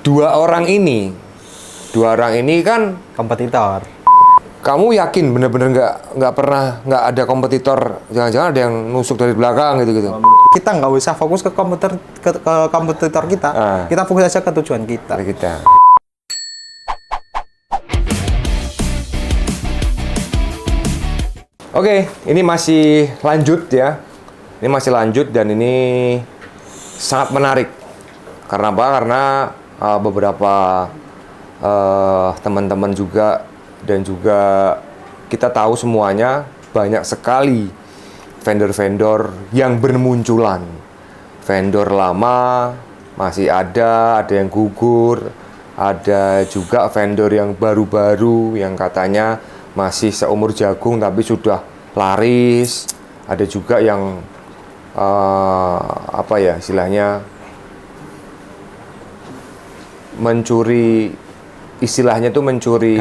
Dua orang ini kan kompetitor. kamu yakin bener-bener nggak pernah nggak ada kompetitor, jangan-jangan ada yang nusuk dari belakang gitu. Kita nggak usah fokus ke kompetitor kita. Kita fokus aja ke tujuan kita. Oke, ini masih lanjut ya. Ini masih lanjut dan ini sangat menarik. Karena apa? Karena beberapa teman-teman juga dan juga kita tahu semuanya banyak sekali vendor-vendor yang bermunculan. Vendor lama masih ada yang gugur, ada juga vendor yang baru-baru yang katanya masih seumur jagung tapi sudah laris. Ada juga yang apa ya istilahnya mencuri, istilahnya tuh mencuri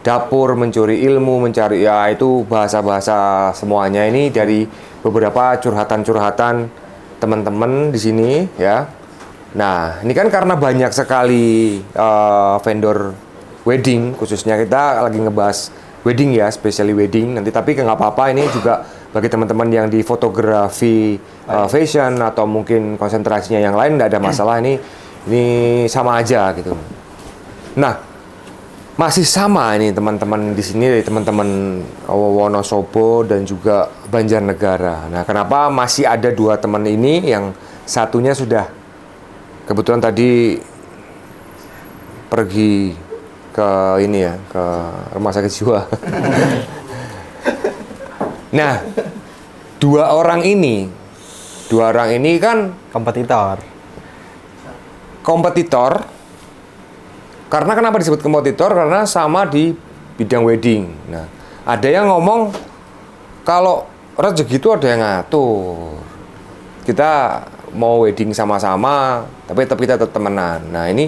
dapur, mencuri ilmu, mencari ya itu bahasa-bahasa semuanya ini dari beberapa curhatan-curhatan teman-teman di sini ya. Nah, ini kan karena banyak sekali vendor wedding, khususnya kita lagi ngebahas wedding ya, especially wedding nanti, tapi nggak apa-apa, ini juga bagi teman-teman yang di fotografi fashion atau mungkin konsentrasinya yang lain nggak ada masalah, ini sama aja gitu. Nah, masih sama ini teman-teman di sini dari teman-teman Wonosobo dan juga Banjarnegara. Nah, kenapa masih ada dua teman ini, yang satunya sudah kebetulan tadi pergi ke ini ya, ke rumah sakit jiwa. Nah, dua orang ini kan kompetitor. Karena kenapa disebut kompetitor? Karena sama di bidang wedding. Nah, ada yang ngomong kalau rezeki itu ada yang ngatur. Kita mau wedding sama-sama, tapi tetap kita tetap temenan. Nah, ini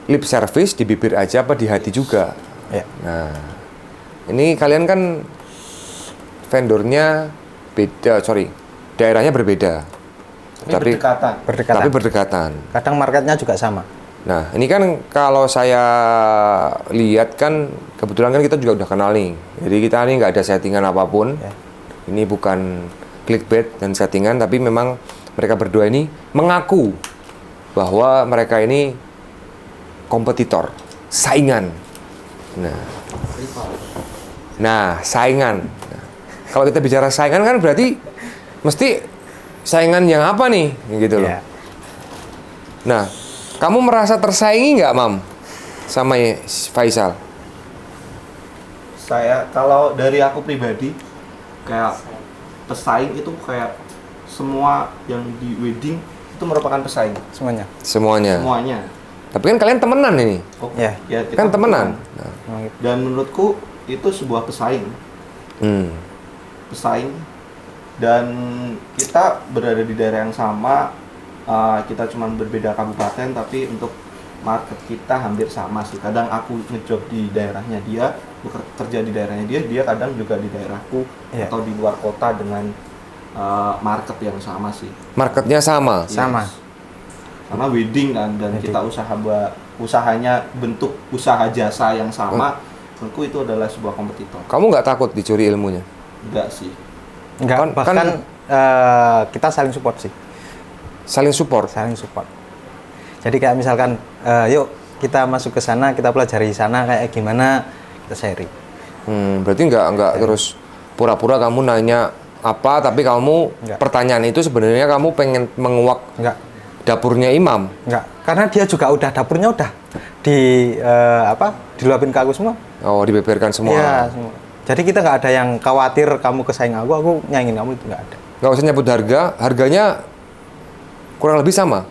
lip service di bibir aja apa di hati juga. Ya. Nah, ini kalian kan vendornya beda, daerahnya berbeda. Tapi berdekatan. Kadang marketnya juga sama. Nah, ini kan kalau saya lihat kan kebetulan kan kita juga udah kenal nih. Jadi kita ini nggak ada settingan apapun. Ya. Ini bukan clickbait dan settingan, tapi memang mereka berdua ini mengaku bahwa mereka ini kompetitor, saingan. Nah, saingan. Nah, kalau kita bicara saingan kan berarti mesti saingan yang apa nih, gitu loh. Ya. Nah, kamu merasa tersaingi nggak, Mam, sama Faisal? Saya, kalau dari aku pribadi, kayak pesaing itu kayak semua yang di wedding itu merupakan pesaing. Semuanya. Tapi kan kalian temenan ini. Ya, kan temenan. Nah. Dan menurutku itu sebuah pesaing. Pesaing. Dan kita berada di daerah yang sama. Kita cuma berbeda kabupaten, tapi untuk market kita hampir sama sih. Kadang aku ngejob di daerahnya dia, bekerja di daerahnya dia kadang juga di daerahku, atau di luar kota dengan market yang sama sih. Marketnya sama? Yes. Sama. Karena wedding kan, dan kita usahanya bentuk usaha jasa yang sama, menurutku itu adalah sebuah kompetitor. Kamu nggak takut dicuri ilmunya? Enggak sih. Enggak, bahkan kita saling support sih. Saling support. Jadi kayak misalkan, yuk kita masuk ke sana, kita pelajari sana kayak gimana, kita sharing. Berarti nggak terus pura-pura kamu nanya apa, tapi kamu pertanyaan itu sebenarnya kamu pengen menguak dapurnya Imam. Enggak, karena dia juga dapurnya udah diluapin ke aku semua. Oh, dibeberkan semua. Iya, semua. Jadi kita nggak ada yang khawatir kamu kesaing aku nyaingin kamu, itu nggak ada. Nggak usah nyebut harganya kurang lebih sama?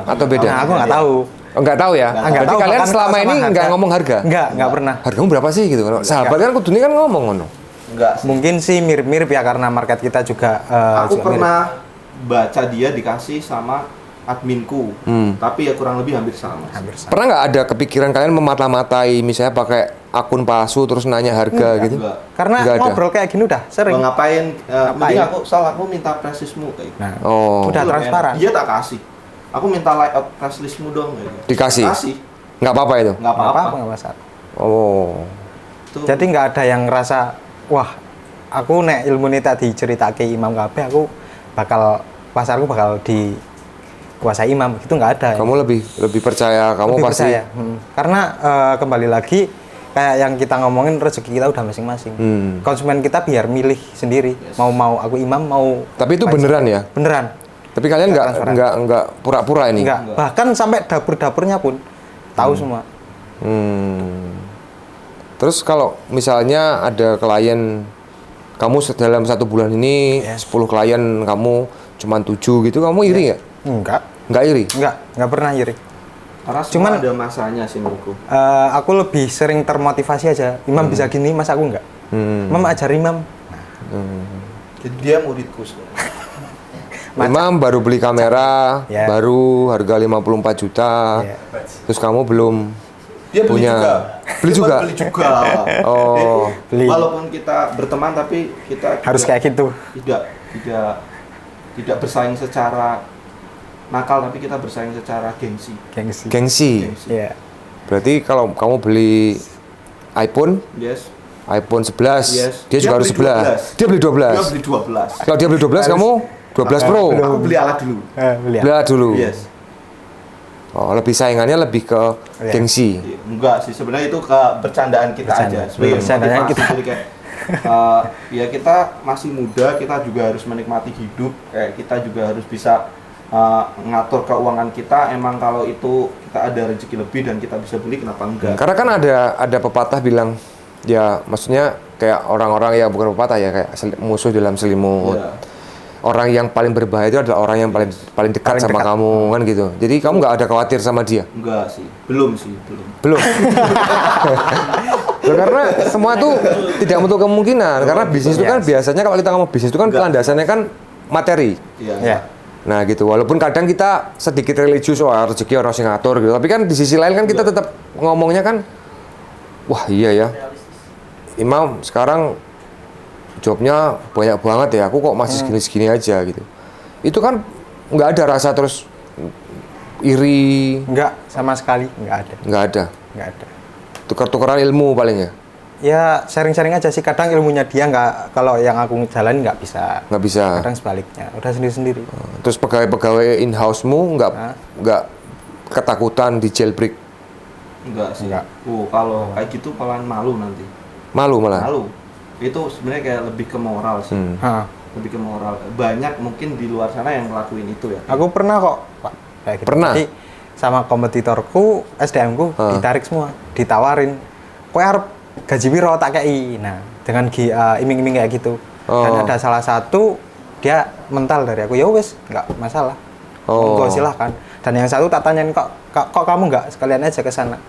Atau beda? Nah, aku nggak tahu. Nggak tahu ya? Berarti kalian selama ini nggak ngomong harga? Nggak pernah. Hargamu berapa sih gitu? Sahabat kan kudunya kan ngomong ngono. Enggak. Mungkin sih mirip-mirip ya, karena market kita juga aku juga pernah baca dia dikasih sama adminku, tapi ya kurang lebih hampir sama. Pernah nggak ada kepikiran kalian memata-matai, misalnya pakai akun palsu terus nanya harga gitu? Enggak. Karena ngobrol kayak gini udah sering. Ngapain? Mending aku minta presismu kayak gitu. Udah transparan. Dia tak kasih. aku minta layout press listmu dong gitu. Dikasih? Kasih. Nggak apa-apa itu? Nggak apa-apa. Nggak masalah. Oh. Tuh. Jadi nggak ada yang ngerasa, wah, aku nek ilmu ini tadi ceritake Imam kabeh, aku pasarku bakal dikuasai Imam, itu nggak ada. Kamu lebih percaya, kamu Lebih pasti. percaya. Karena kembali lagi kayak yang kita ngomongin, rezeki kita udah masing-masing. Konsumen kita biar milih sendiri, mau aku Imam, mau. Tapi itu beneran ya? Beneran. Tapi kalian nggak pura-pura ini? Enggak. Bahkan sampai dapur-dapurnya pun tahu semua. Terus kalau misalnya ada klien, kamu dalam 1 bulan ini 10 klien kamu cuma 7 gitu, kamu iri nggak? Enggak. Nggak iri? Nggak pernah iri. Karena cuman ada masanya sih menurutku. Aku lebih sering termotivasi aja. Imam bisa gini, masa aku enggak? Imam ajar Imam. Jadi dia muridku sebenarnya. Imam baru beli kamera, baru harga 54 juta. Terus kamu belum Dia beli punya. juga. Beli Dia juga? Beli juga. Oh. Beli. Walaupun kita berteman tapi kita Harus juga kayak gitu. tidak bersaing secara nakal, tapi kita bersaing secara gengsi. Gengsi. Iya. Berarti kalau kamu beli iPhone, Yes. iPhone 11, Yes. dia juga harus 11. Dia beli 12. Dia beli 12. Kalau dia beli 12, kamu 12 Pro. Aku beli alat dulu. Beli. Beli dulu. Yes. Oh, lebih saingannya lebih ke gengsi. Enggak sih, sebenarnya itu ke bercandaan kita aja. Sebagai Bercandaan motivasi. kita. Jadi kayak ya kita masih muda, kita juga harus menikmati hidup. Kayak kita juga harus bisa ngatur keuangan kita. Emang kalau itu kita ada rezeki lebih dan kita bisa beli, kenapa enggak? Karena kan ada pepatah bilang, ya maksudnya kayak orang-orang ya, bukan pepatah ya, kayak musuh dalam selimut. Iya. Orang yang paling berbahaya itu adalah orang yang paling dekat sama kamu, kan gitu. Jadi kamu nggak ada khawatir sama dia? Enggak sih, belum. Belum. Loh, karena semua itu tidak menutup kemungkinan. Karena bisnis itu kan biasanya, kalau kita ngomong bisnis itu kan landasannya kan materi. Iya. Nah gitu, walaupun kadang kita sedikit religius, wah rezeki orang sing ngatur gitu. Tapi kan di sisi lain kan kita tetap ngomongnya kan, wah iya ya, Imam sekarang jobnya banyak banget ya, aku kok masih segini-segini aja gitu. Itu kan nggak ada rasa terus iri. Enggak, sama sekali nggak ada. Nggak ada. Nggak ada. Tukar-tukaran ilmu paling ya? Ya sharing-sharing aja sih. Kadang ilmunya dia nggak, kalau yang aku jalanin nggak bisa. Nggak bisa. Kadang sebaliknya, udah sendiri-sendiri. Terus pegawai-pegawai in-house-mu nggak ketakutan di jailbreak? Enggak sih. Enggak. Kalau kayak gitu pelan malu nanti. Malu malah? Malu. Itu sebenarnya kayak lebih ke moral sih. Lebih ke moral. Banyak mungkin di luar sana yang ngelakuin itu ya. Aku pernah kok, Pak. Kayak gitu. Pernah? Jadi sama kompetitorku, SDM-ku ditarik semua, ditawarin. Kowe arep gaji piro tak kei. Nah, dengan iming-iming kayak gitu. Dan ada salah satu dia mental dari aku, ya wes, nggak masalah. Monggo silahkan. Dan yang satu tak tanyain, kok kamu nggak sekalian aja ke sana?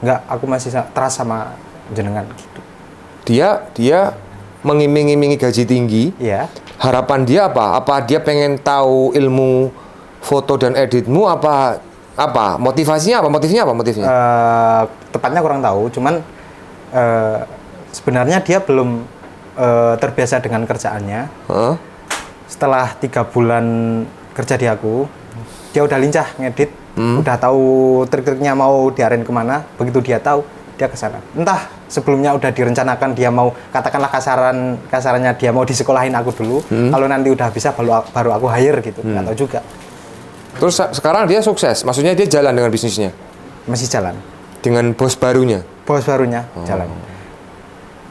Nggak, aku masih trust sama jenengan gitu. Dia mengiming-imingi gaji tinggi. Iya. Harapan dia apa? Apa dia pengen tahu ilmu foto dan editmu, apa motivasinya apa? Motifnya? Tepatnya kurang tahu, cuman sebenarnya dia belum terbiasa dengan kerjaannya. Setelah 3 bulan kerja di aku, dia udah lincah ngedit, udah tahu trik-triknya mau diarahin kemana. Begitu dia tahu, dia ke sana. Entah sebelumnya udah direncanakan dia mau, katakanlah kasarannya dia mau disekolahin aku dulu. Kalau nanti udah bisa baru aku hire gitu. Nggak tahu juga. Terus sekarang dia sukses, maksudnya dia jalan dengan bisnisnya? Masih jalan. Dengan bos barunya? Bos barunya jalan.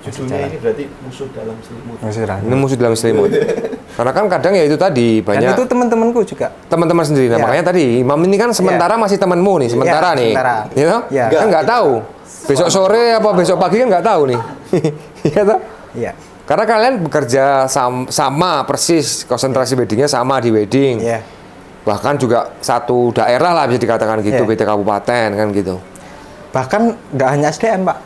Judulnya ini berarti musuh dalam selimut. Ini musuh dalam selimut. Karena kan kadang ya itu tadi banyak. Dan itu teman-temanku juga. Teman-teman sendiri. Nah, makanya tadi Imam ini kan sementara masih temanmu nih, sementara nih. Sementara. Ya, kan nggak tahu. Besok sore apa besok pagi kan nggak tahu nih. Iya toh? Iya. Karena kalian bekerja sama persis, konsentrasi weddingnya sama di wedding. Iya. Bahkan juga satu daerah lah bisa dikatakan gitu, beda kabupaten kan gitu. Bahkan nggak hanya SDM, Pak.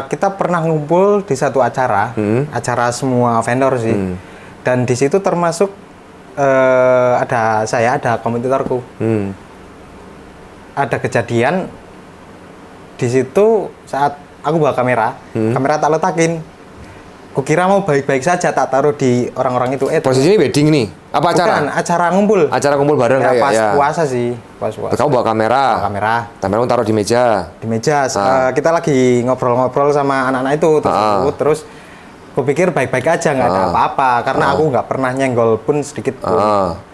Kita pernah ngumpul di satu acara, acara semua vendor sih. Dan di situ termasuk ada kompetitorku. Ada kejadian di situ saat aku bawa kamera tak letakin. Kukira mau baik-baik saja, tak taruh di orang-orang itu. Posisi ini wedding nih, Apa acara? Bukan, acara ngumpul. Acara kumpul bareng Ya, kayak pas ya. puasa sih, pas puasa. Kamu bawa kamera. Kamera Kamera taruh di meja. di meja. Kita lagi ngobrol-ngobrol sama anak-anak itu terus kupikir baik-baik aja, nggak ada apa-apa karena aku nggak pernah nyenggol pun sedikit pun.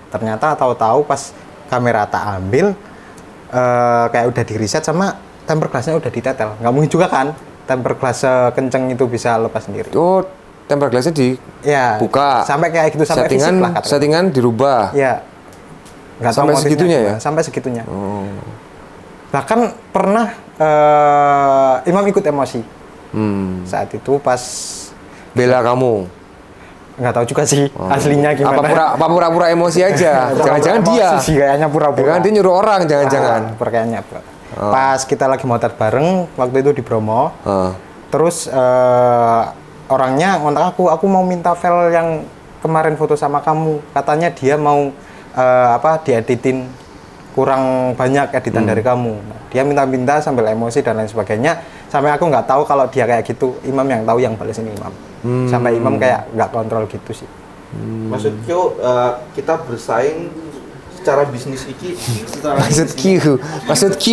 Ternyata tahu-tahu pas kamera tak ambil kayak udah di reset sama tempered glassnya udah ditetel. Nggak mungkin juga kan tempered glass kenceng itu bisa lepas sendiri. Oh, tempered glassnya buka. Sampai kayak gitu sampai fisik lah katanya. Settingan dirubah. Iya. Nggak tahu Sampai motifnya segitunya gimana, ya? Sampai segitunya. Bahkan pernah Imam ikut emosi. Saat itu pas Bela kamu. nggak tahu juga sih aslinya gimana. Apa pura-pura emosi aja? Jangan-jangan dia. Emosi sih kayaknya pura-pura. Jangan dia nyuruh orang, jangan-jangan. Kayaknya. Pas kita lagi motor bareng waktu itu di Bromo. Terus orangnya ngontak aku mau minta file yang kemarin foto sama kamu. Katanya dia mau dieditin kurang banyak editan dari kamu. Nah, dia minta-minta sambil emosi dan lain sebagainya. Sampai aku nggak tahu kalau dia kayak gitu. Imam yang tahu yang balas ini Imam. Sampai Imam kayak nggak kontrol gitu sih. Maksudku kita bersaing secara bisnis iki secara Maksud Q.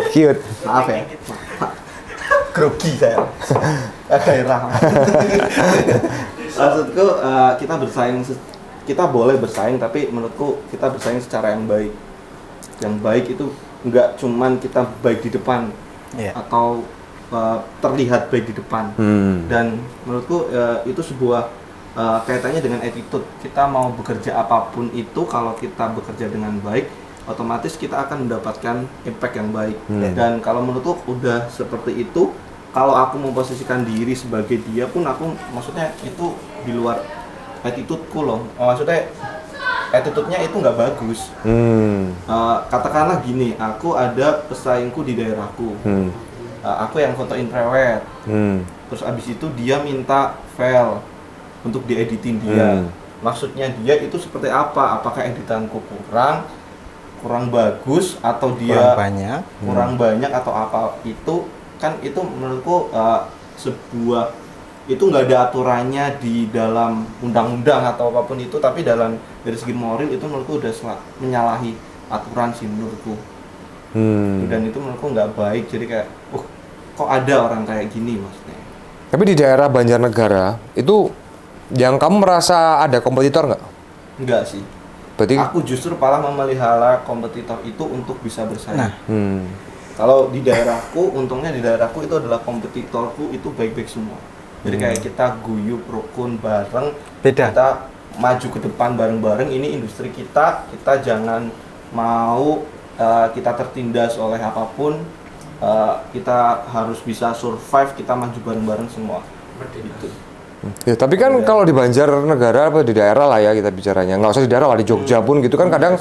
Cute. maaf ya. Grogi saya. Daerah. Maksudku kita bersaing kita boleh bersaing tapi menurutku kita bersaing secara yang baik. Yang baik itu nggak cuman kita baik di depan atau terlihat baik di depan. Dan menurutku itu sebuah kaitannya dengan attitude. Kita mau bekerja apapun itu kalau kita bekerja dengan baik, otomatis kita akan mendapatkan impact yang baik. Dan kalau menurutku udah seperti itu, kalau aku memposisikan diri sebagai dia pun aku maksudnya itu di luar attitude-ku loh. Maksudnya attitude-nya itu nggak bagus. Katakanlah gini, aku ada pesaingku di daerahku. Aku yang fotoin prewed. Terus abis itu dia minta file untuk dieditin dia. Maksudnya dia itu seperti apa? Apakah editanku kurang bagus atau dia kurang banyak atau apa? Itu kan itu menurutku sebuah itu nggak ada aturannya di dalam undang-undang atau apapun itu, tapi dari segi moral itu menurutku udah menyalahi aturan sih menurutku. Dan itu menurutku nggak baik. Jadi kayak kok ada orang kayak gini maksudnya. Tapi di daerah Banjarnegara itu yang kamu merasa ada kompetitor nggak? Enggak sih. Berarti aku justru malah memelihara kompetitor itu untuk bisa bersaing. Kalau di daerahku, untungnya di daerahku itu adalah kompetitorku itu baik-baik semua. Jadi kayak kita guyup rukun bareng, kita maju ke depan bareng-bareng. Ini industri kita jangan mau kita tertindas oleh apapun. Kita harus bisa survive, kita maju bareng-bareng semua. Gitu. Ya, tapi kan kalau di Banjarnegara atau di daerah lah ya kita bicaranya, nggak usah di daerah lah, di Jogja pun gitu kan kadang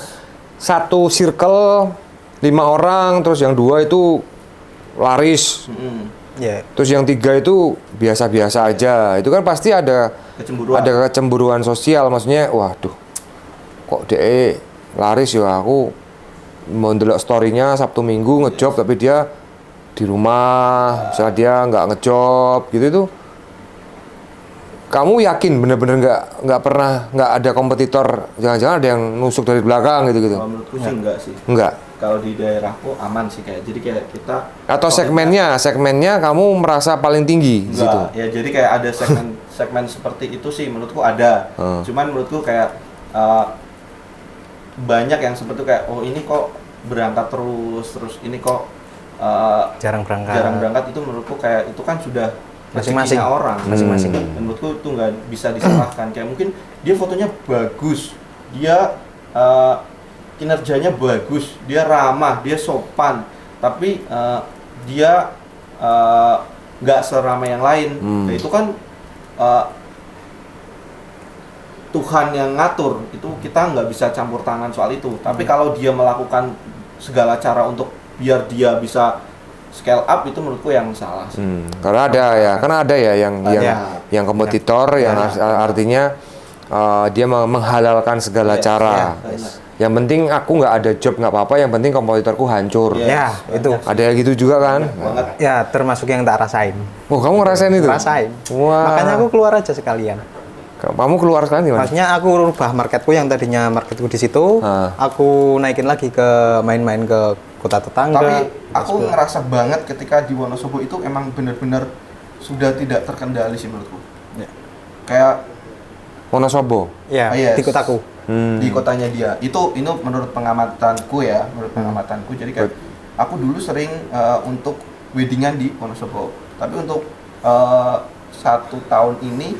satu circle 5 orang, terus yang 2 itu laris, terus yang 3 itu biasa-biasa aja. Itu kan pasti ada kecemburuan sosial, maksudnya, waduh, kok DE laris ya, aku mau ndelok story-nya Sabtu Minggu ngejob tapi dia di rumah, misalnya dia nggak ngejob gitu itu. Kamu yakin bener-bener nggak pernah nggak ada kompetitor, jangan-jangan ada yang nusuk dari belakang gitu? Kalau menurutku sih enggak sih. Enggak. Kalau di daerahku aman sih jadi kayak kita. Atau segmennya kamu merasa paling tinggi di situ? Ya jadi kayak ada segmen seperti itu sih menurutku ada. Cuman menurutku kayak banyak yang seperti kayak ini kok berangkat terus ini kok jarang berangkat itu menurutku kayak itu kan sudah masing-masing orang masing-masing. Menurutku itu nggak bisa disalahkan. Kayak mungkin dia fotonya bagus, dia kinerjanya bagus, dia ramah, dia sopan, tapi dia nggak seramai yang lain. Nah, itu kan Tuhan yang ngatur, itu kita nggak bisa campur tangan soal itu. Tapi kalau dia melakukan segala cara untuk biar dia bisa scale up, itu menurutku yang salah sih. Karena ada ya yang kompetitor yang artinya dia menghalalkan segala cara. Yang penting aku nggak ada job nggak apa-apa, yang penting kompetitorku hancur. Ya, itu. Ada gitu juga kan? Ya, termasuk yang tak rasain. Oh, kamu ngerasain itu? Rasain. Wah. Makanya aku keluar aja sekalian. Kamu keluar sekarang gimana? Maksudnya aku rubah marketku yang tadinya marketku di situ, aku naikin lagi ke main-main ke kota tetangga. Tapi aku ngerasa banget ketika di Wonosobo itu emang bener-bener sudah tidak terkendali sih menurutku. Ya. Kayak Wonosobo. Ya, yes, di kotaku. di kotanya dia. Itu menurut pengamatanku ya, menurut pengamatanku. Jadi kayak aku dulu sering untuk weddingan di Wonosobo. Tapi untuk 1 tahun ini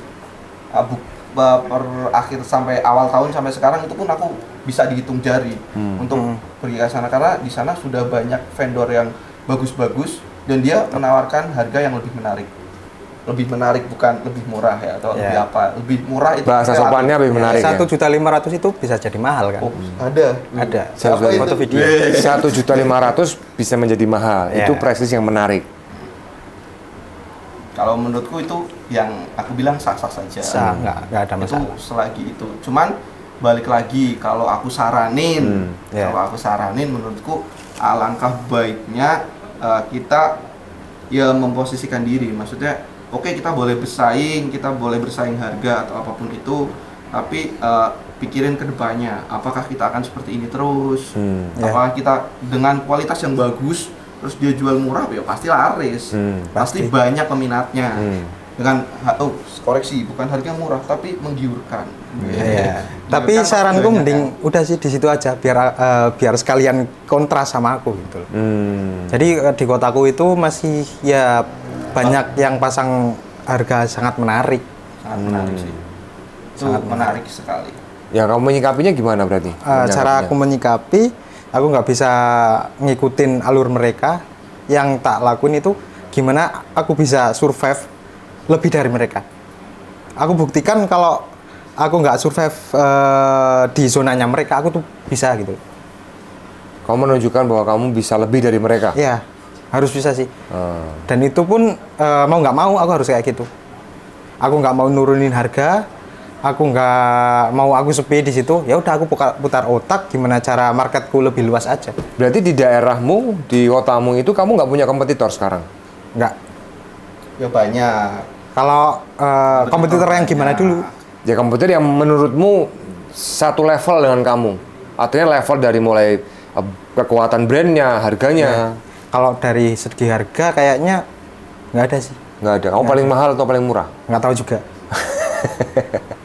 per akhir sampai awal tahun sampai sekarang itu pun aku bisa dihitung jari untuk pergi ke sana karena di sana sudah banyak vendor yang bagus-bagus dan dia menawarkan harga yang lebih menarik. Lebih menarik bukan lebih murah ya atau lebih apa? Lebih murah itu bahasa sopannya lebih menarik. 1.500.000 itu bisa jadi mahal kan? Oh, ada. Ada. Foto video. 1.500.000 bisa menjadi mahal. Ya. Itu prestis yang menarik. Kalau menurutku itu yang aku bilang sah-sah saja. Sah, nggak ada masalah. Itu selagi itu. Cuman balik lagi kalau aku saranin, menurutku alangkah baiknya kita ya memposisikan diri. Maksudnya, oke, kita boleh bersaing harga atau apapun itu, tapi pikirin ke depannya, apakah kita akan seperti ini terus? Apakah kita dengan kualitas yang bagus terus dia jual murah, ya pasti laris, pasti banyak peminatnya. Dengan koreksi, bukan harga murah tapi menggiurkan. Tapi saranku mending udah sih di situ aja biar sekalian kontras sama aku gitu. Jadi di kotaku itu masih ya banyak yang pasang harga sangat menarik. Sangat menarik sih. Sangat menarik sekali. Ya, kamu menyikapinya gimana berarti? Cara aku menyikapi, aku nggak bisa ngikutin alur mereka. Yang tak lakuin itu gimana aku bisa survive lebih dari mereka. Aku buktikan kalau aku nggak survive di zonanya mereka, aku tuh bisa gitu. Kamu menunjukkan bahwa kamu bisa lebih dari mereka? Ya, harus bisa sih. Dan itu pun mau nggak mau aku harus kayak gitu. Aku nggak mau nurunin harga, aku nggak mau aku sepi di situ. Ya udah aku putar otak gimana cara marketku lebih luas aja. Berarti di daerahmu, di kotamu itu kamu nggak punya kompetitor sekarang? Nggak. Ya banyak. Kalau kompetitor yang gimana dulu? Ya kompetitor yang menurutmu satu level dengan kamu. Artinya level dari mulai kekuatan brandnya, harganya. Kalau dari segi harga kayaknya nggak ada sih. Nggak ada. Kamu paling mahal atau paling murah? Nggak tahu juga.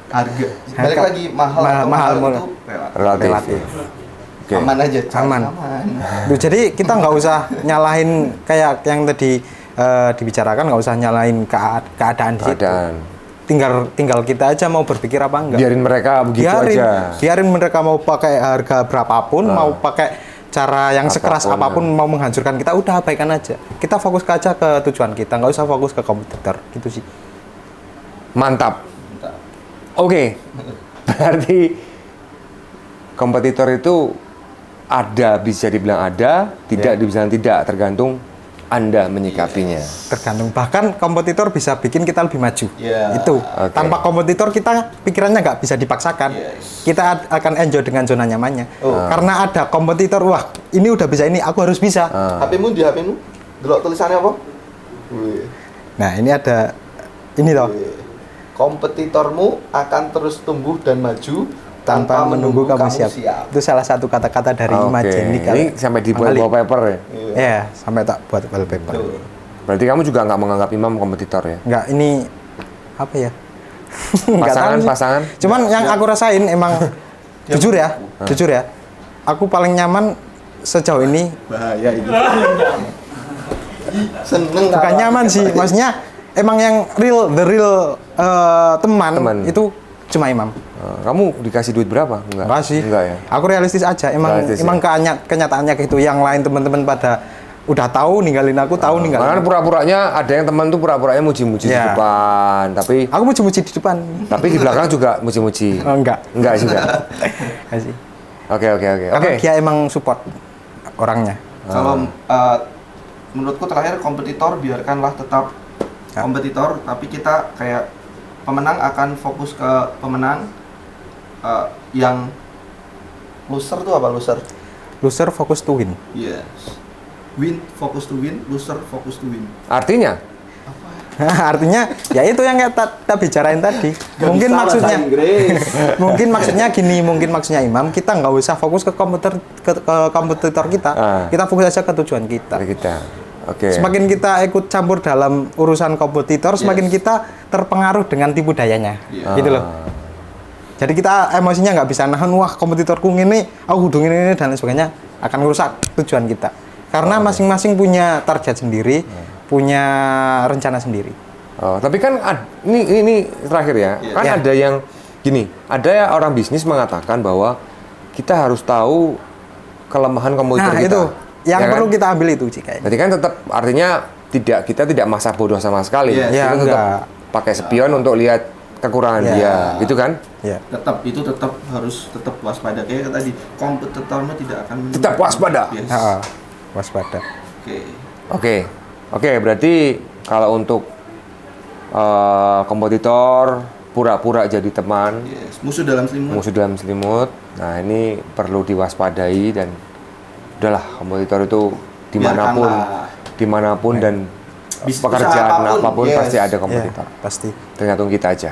Harga. Balik lagi mahal atau mahal itu relatif. Okay. Aman aja. Aman. Tuh, jadi kita nggak usah nyalahin kayak yang tadi dibicarakan, nggak usah nyalahin keadaan di situ. Tinggal kita aja mau berpikir apa enggak. Biarin mereka begitu aja. Biarin mereka mau pakai harga berapapun, mau pakai cara yang sekeras apapun, mau menghancurkan kita, udah abaikan aja. Kita fokus aja ke tujuan kita, nggak usah fokus ke kompetitor, gitu sih. Mantap. Oke. Berarti kompetitor itu ada, bisa dibilang ada, tidak dibilang tidak, tergantung Anda menyikapinya. Tergantung, bahkan kompetitor bisa bikin kita lebih maju. Itu. Tanpa kompetitor kita pikirannya nggak bisa dipaksakan. Kita akan enjoy dengan zona nyamannya. Karena ada kompetitor, wah ini udah bisa ini, aku harus bisa. HP-mu di HP-mu, delok tulisannya apa? Nah ini ada, ini loh. Kompetitormu akan terus tumbuh dan maju tanpa menunggu kamu siap. Itu salah satu kata-kata dari Imajeni. Ini sampai dibuat wallpaper ya? Iya, sampai tak buat wallpaper. Berarti kamu juga nggak menganggap Imam kompetitor ya? Nggak, ini apa ya? Pasangan. Cuman yang aku rasain emang jujur ya, aku paling nyaman sejauh ini. Bahaya ini. Seneng. Bukan nyaman sih, maksudnya emang yang the real teman itu cuma Imam. Kamu dikasih duit berapa? Enggak sih. Enggak ya? Aku realistis aja. Emang kenyataannya gitu. Yang lain teman-teman pada udah tahu ninggalin aku, Makanya pura-puranya ada yang teman tuh pura-puranya muji-muji di depan, tapi aku muji-muji di depan. Tapi di belakang juga muji-muji. Enggak juga. Enggak sih. Oke. Dia emang support orangnya. Kalau menurutku terakhir kompetitor biarkanlah tetap kompetitor, tapi kita kayak pemenang akan fokus ke pemenang. Yang loser tuh apa loser? Loser fokus to win. Yes. Win fokus to win, loser fokus to win. Artinya? Artinya ya itu yang kita bicarain tadi. Mungkin maksudnya mungkin maksudnya gini, mungkin maksudnya Imam, kita nggak usah fokus ke kompetitor kita. Kita fokus aja ke tujuan kita. Oke. Semakin kita ikut campur dalam urusan kompetitor, semakin kita terpengaruh dengan tipu dayanya. Gitu loh. Jadi kita emosinya nggak bisa nahan, wah kompetitorku ini, aku hudungin ini dan lain sebagainya, akan merusak tujuan kita. Karena masing-masing punya target sendiri, punya rencana sendiri. Tapi kan ini terakhir ya, kan ada yang gini, ada orang bisnis mengatakan bahwa kita harus tahu kelemahan kompetitor kita. Itu yang ya perlu kan? kita ambil itu sih kayaknya. Jadi kan tetap artinya kita tidak masa bodoh sama sekali. Ya, kita tetap pakai spion untuk lihat kekurangan dia, gitu kan? Ya. Tetap harus waspada kayak tadi, kompetitornya tidak akan tetap waspada. Waspada. Oke, berarti kalau untuk kompetitor pura-pura jadi teman, musuh dalam selimut. Nah ini perlu diwaspadai dan udahlah, kompetitor itu dimanapun dan pekerjaan apapun pasti ada kompetitor. Pasti. Tergantung kita aja.